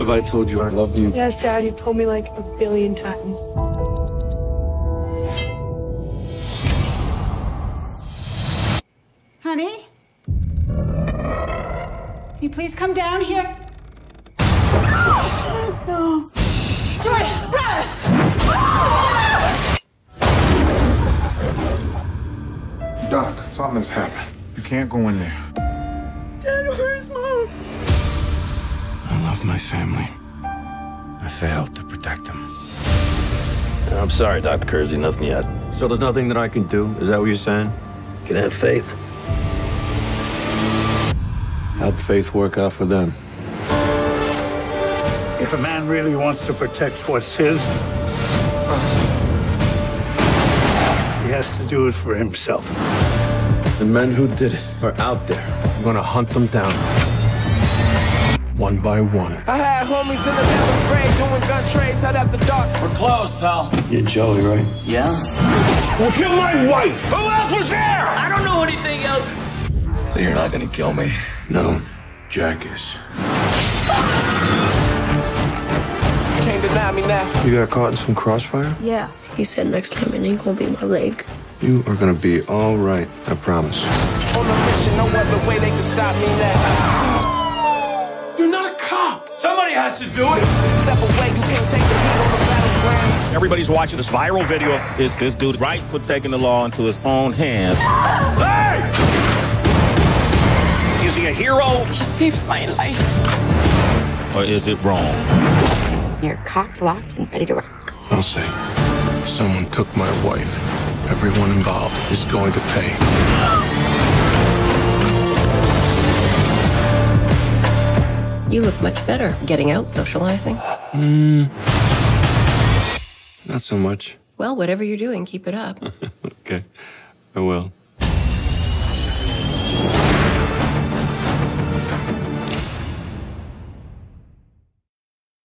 have I told you I love you? Yes, Dad, you've told me like a billion times. Honey? Can you please come down here? No. Joy, run! Doc, something has happened. You can't go in there. Dad, where's Mom? I love my family. I failed to protect them. I'm sorry, Dr. Kersey, nothing yet. So there's nothing that I can do? Is that what you're saying? You can have faith. How'd faith work out for them? If a man really wants to protect what's his, he has to do it for himself. The men who did it are out there. I'm gonna hunt them down. One by one. I had homies in the 11th grade doing gun trades out at the dark. We're closed, pal. You're Joey, right? Yeah? Well, kill my wife! Who else was there? I don't know anything else. You're not gonna kill me. No, Jack is. Can't deny me now. You got caught in some crossfire? Yeah, he said next time it ain't gonna be my leg. You are gonna be all right, I promise. On a mission, no other way they can stop me now. You're not a cop! Somebody has to do it. Step away, you can't take the heat on the battleground. Everybody's watching this viral video. Is this dude right for taking the law into his own hands? Hey! Is he a hero? He saved my life. Or is it wrong? You're cocked, locked, and ready to rock. I'll say, someone took my wife. Everyone involved is going to pay. You look much better getting out socializing. Not so much. Well, whatever you're doing, keep it up. Okay, I will.